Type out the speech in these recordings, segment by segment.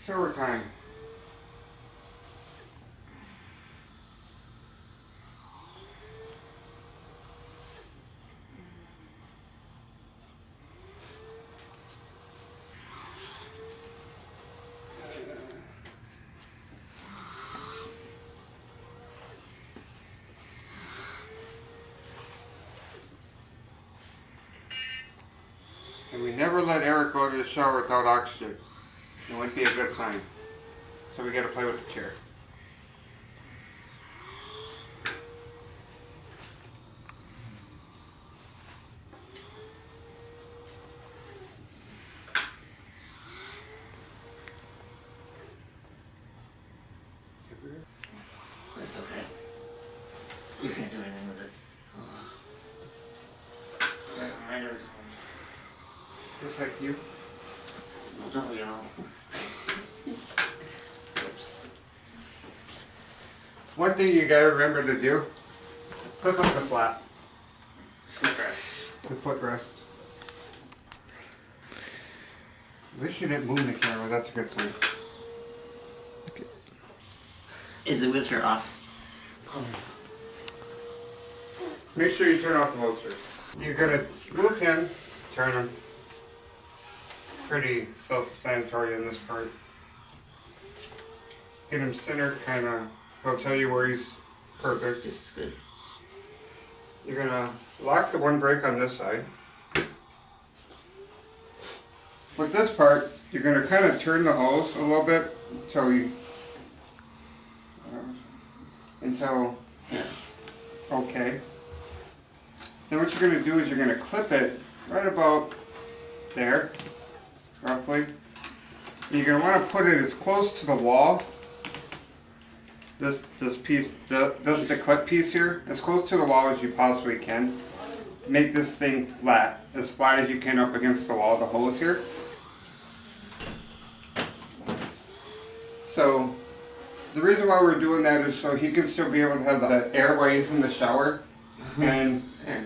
Shower time. And we never let Eric go to the shower without oxygen. It wouldn't be a good sign. So we gotta play with the chair. That's okay. You can't do anything with it. Doesn't matter. It's Just like you. well, don't we all? One thing you gotta remember to do, flip up the flap, the footrest. At least you didn't move the camera, that's a good sign. Is the wheelchair off? Make sure you turn off the motor. You're gonna move him, turn him. Pretty self-explanatory in this part. Get him centered, kinda, he'll tell you where he's perfect. This is good. You're gonna lock the one brake on this side. With this part, you're gonna kind of turn the hose a little bit until Yeah. okay. Then what you're gonna do is you're gonna clip it right about there, roughly. And you're gonna want to put it as close to the wall. This piece, the clip piece here, as close to the wall as you possibly can. Make this thing flat, as flat as you can up against the wall, the hose here. So, the reason why we're doing that is so he can still be able to have the airways in the shower, and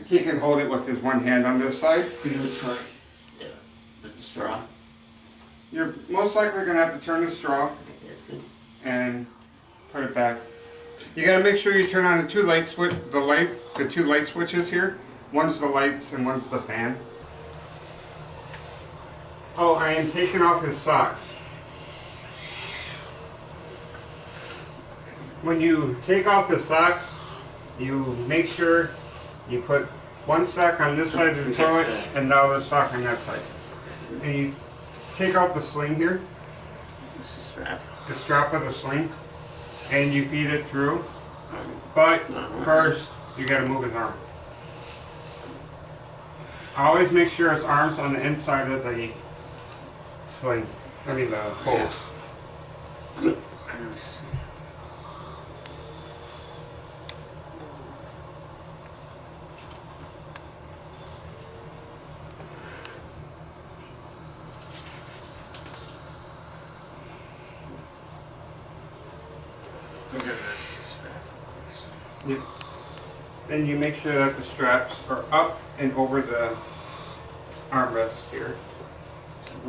he can hold it with his one hand on this side. Could you try? Yeah. With the straw. You're most likely going to have to turn the straw Okay, that's good. and put it back. You got to make sure you turn on the two light switches here. One's the lights and one's the fan. Oh, I am taking off his socks. When you take off the socks, you make sure you put one sock on this side of the toilet and the other sock on that side. And you take out the sling here, This is strap. the strap of the sling, and you feed it through. But first, you gotta move his arm. Always make sure his arm's on the inside of the sling. I mean the hose. Then you make sure that the straps are up and over the armrests here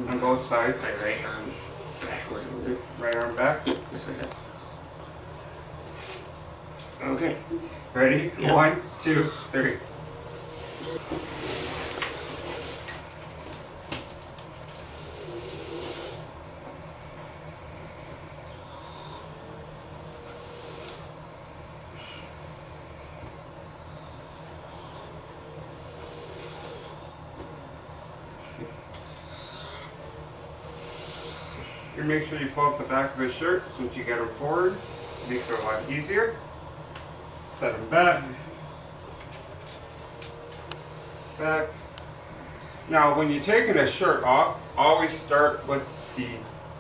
on both sides. My right arm backwards a little bit. Right arm back. Just like that. Okay. Ready? Yeah. 1, 2, 3. You make sure you pull up the back of his shirt since you get him forward. Makes it a lot easier. Set him back. Back. Now, when you're taking a shirt off, always start with the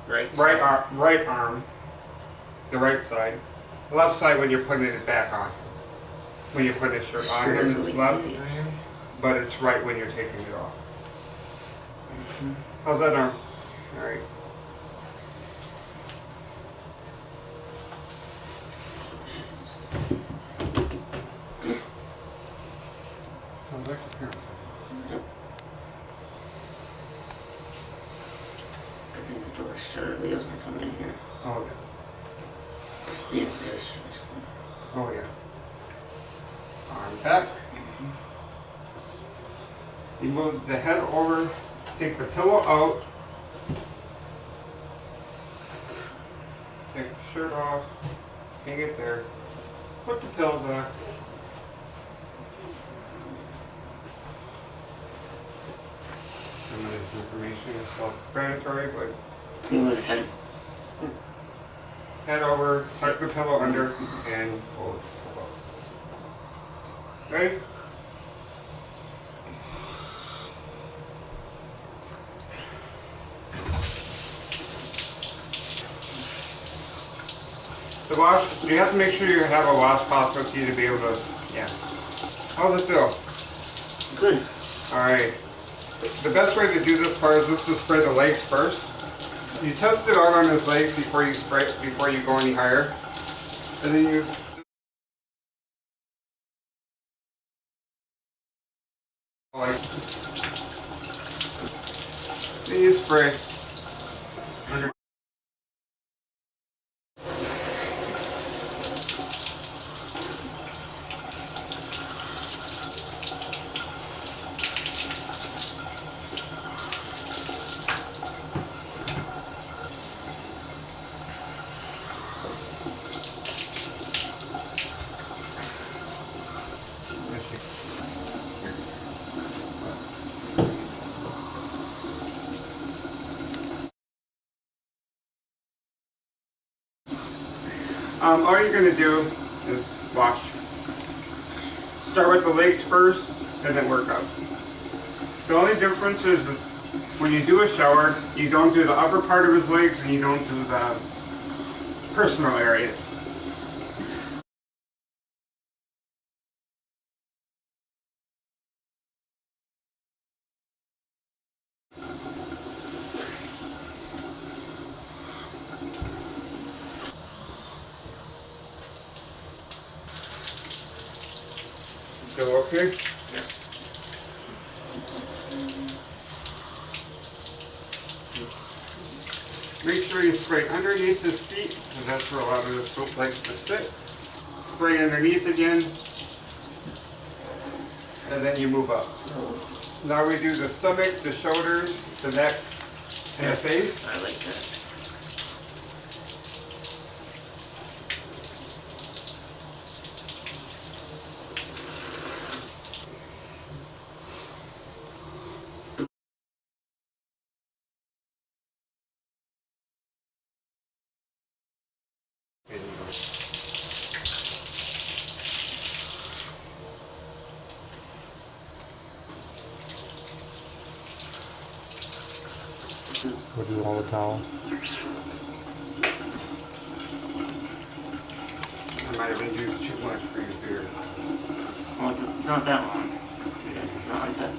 right arm, the right side. The left side when you're putting it back on. When you put his shirt on him, it's left, but it's right when you're taking it off. How's that arm? All right. Sounds like a parent. Good thing the door's shut at least. Leo's gonna come in here. Oh, Yeah, there's. oh yeah. Arm back. You move the head over, take the pillow out. Take the shirt off, hang it there. Put the pillow back. Some of this information is self-explanatory, but You would head. head over, tuck the pillow under, and pull it up. Ready? The wash, you have to make sure you have a washcloth with you to be able to, yeah. How's it feel? Good. Alright. The best way to do this part is just to spray the legs first. You test it out on his legs before you spray, before you go any higher. And then you like, then you spray. Under. All you're going to do is wash. Start with the legs first and then work up. The only difference is when you do a shower, you don't do the upper part of his legs and you don't do the personal areas. Still okay? Yeah. Make sure you spray underneath his feet, because that's where a lot of the soap likes to sit. Spray underneath again, and then you move up. Now we do the stomach, the shoulders, the neck, and the face. I like that. We'll do all the towel. I might have used too much for your beard. Well, it's not that long. It's not like that.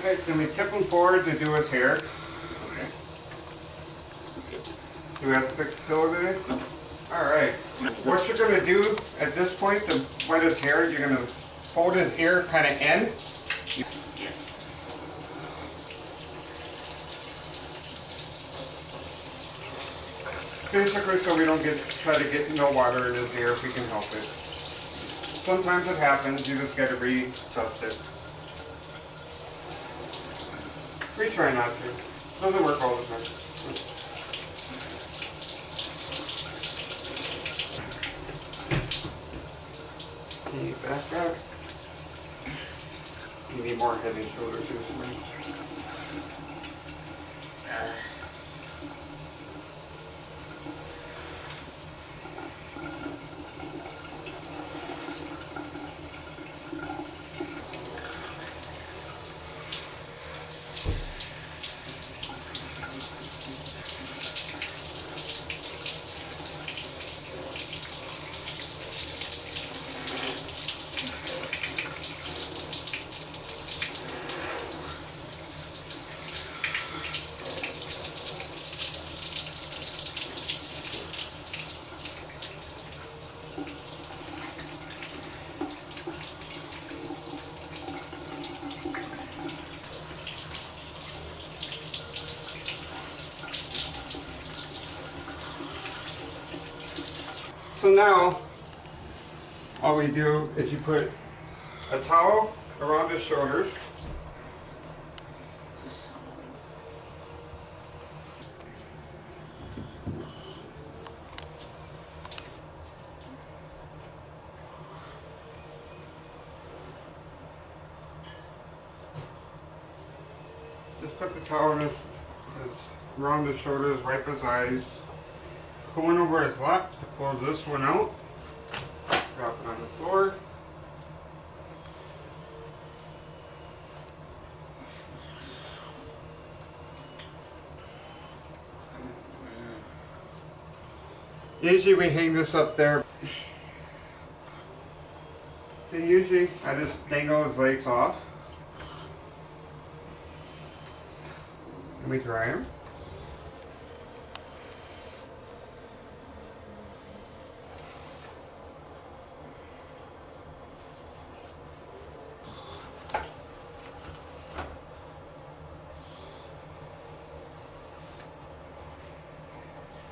Alright, then we tip him forward to do his hair. Okay. Do we have to fix the pillow today? Alright. What you're going to do at this point to wet his hair, you're going to fold his ear kind of in. Yeah. Basically so we don't try to get no water in his ear if we can help it. Sometimes it happens, you just got to readjust it. We try not to. Doesn't work all the time. Can you back up? You need more head and shoulders in this one. So now, all we do is you put a towel around his shoulders. Just put the towel around his shoulders, wipe his eyes. Put one over his lap to close this one out. Drop it on the floor. Usually we hang this up there. And usually I just dangle his legs off. And we dry him.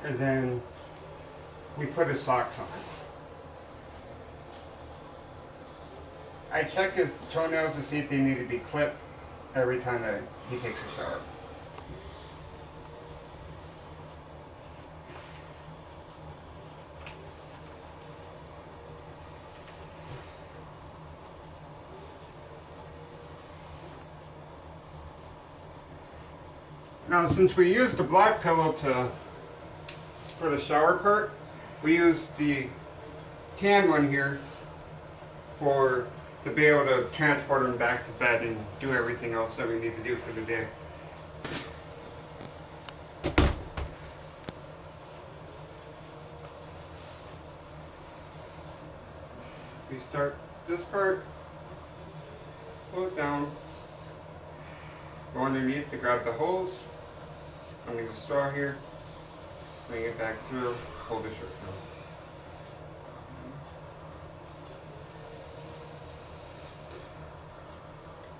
And then we put his socks on. I check his toenails to see if they need to be clipped every time that he takes a shower. Now, since we used the black pillow for the shower part, we use the tan one here to be able to transport him back to bed and do everything else that we need to do for the day. We start this part, pull it down, go underneath to grab the hose, under the straw here, bring it back through, pull the shirt through.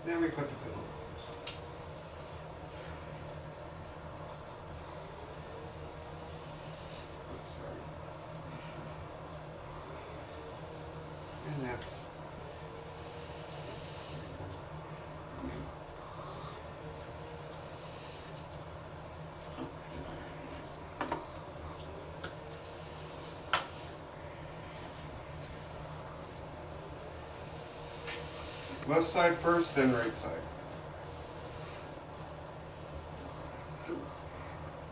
Then we put the pillow. And that's left side first, then right side.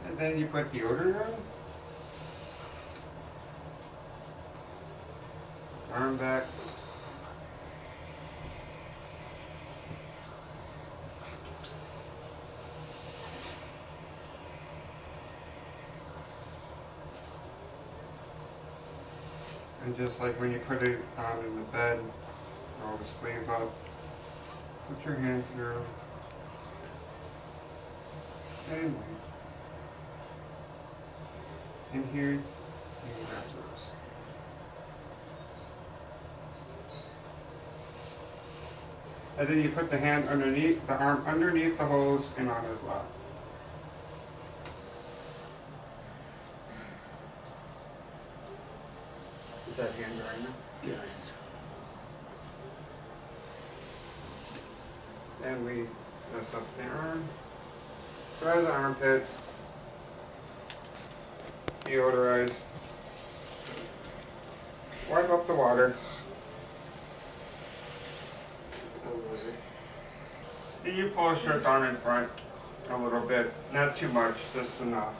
And then you put deodorant on. Arm back. And just like when you put it on in the bed, roll the sleeve up, put your hand through, and wait. And here, you can grab this. And then you put the hand underneath, the arm underneath the hose and on his lap. Is that hand dry now? Yeah, I think so. And we lift up the arm, dry the armpit, deodorize, wipe up the water. What was it? And you pull the shirt down in front a little bit, not too much, just enough.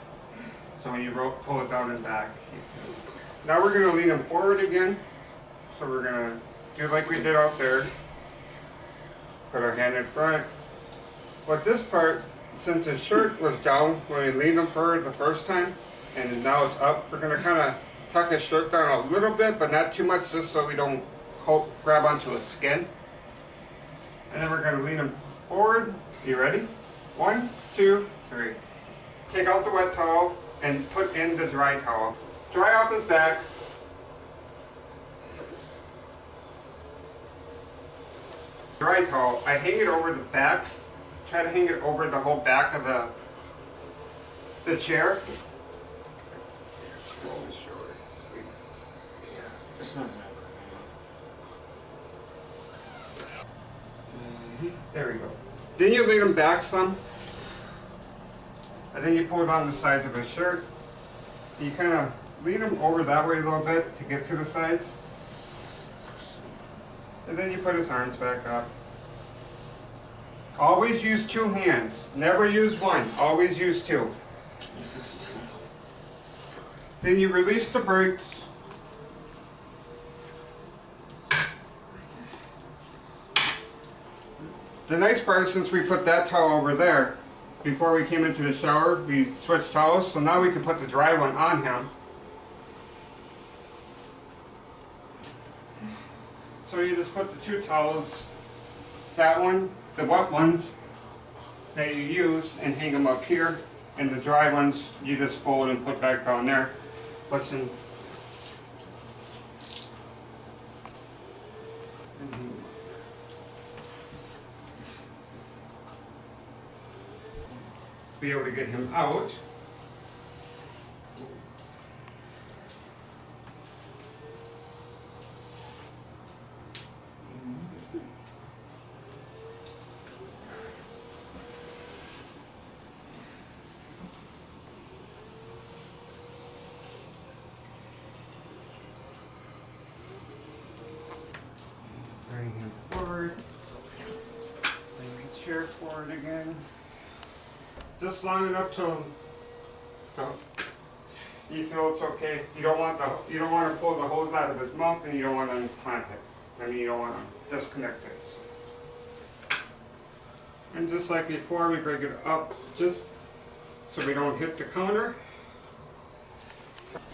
So when you pull it down and back. Now we're going to lean him forward again. So we're going to do like we did out there. Put our hand in front. But this part, since his shirt was down when we leaned him forward the first time, and now it's up, we're going to kind of tuck his shirt down a little bit, but not too much, just so we don't grab onto his skin. And then we're going to lean him forward. You ready? 1, 2, 3. Take out the wet towel and put in the dry towel. Dry off his back. Dry towel, I hang it over the back. Try to hang it over the whole back of the chair. It's not that There we go. Then you lead him back some. And then you pull it on the sides of his shirt. You kind of lead him over that way a little bit to get to the sides. And then you put his arms back up. Always use two hands. Never use one. Always use two. Can you fix it? Then you release the brakes. The nice part is since we put that towel over there, before we came into the shower, we switched towels, so now we can put the dry one on him. So you just put the two towels, that one, the wet ones that you use, and hang them up here, and the dry ones you just fold and put back down there. Listen. Be able to get him out. Bring him forward. Bring the chair forward again. Just long enough till you feel it's okay. You don't want to pull the hose out of his mouth, and you don't want to implant it. I mean, you don't want to disconnect it. And just like before, we bring it up just so we don't hit the counter.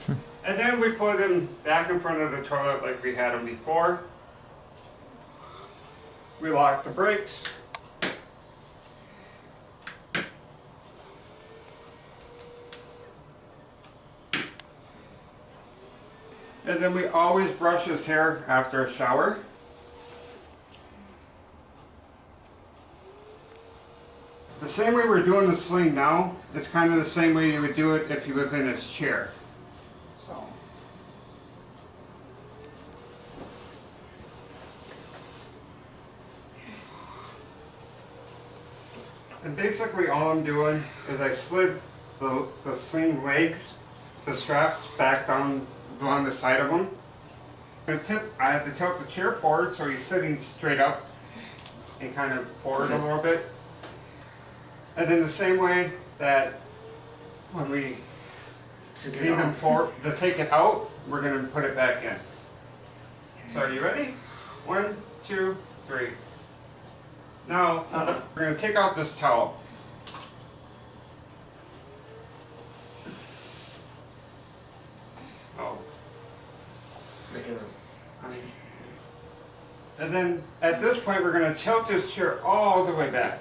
And then we put him back in front of the toilet like we had him before. We lock the brakes. And then we always brush his hair after a shower. The same way we're doing the sling now, it's kind of the same way you would do it if he was in his chair. So. And basically all I'm doing is I slid the sling legs, the straps back down along the side of him. I have to tilt the chair forward so he's sitting straight up and kind of forward a little bit. And then the same way that when we lead him forward to take it out, we're going to put it back in. So are you ready? 1, 2, 3. Now we're going to take out this towel. Oh. And then at this point we're going to tilt this chair all the way back.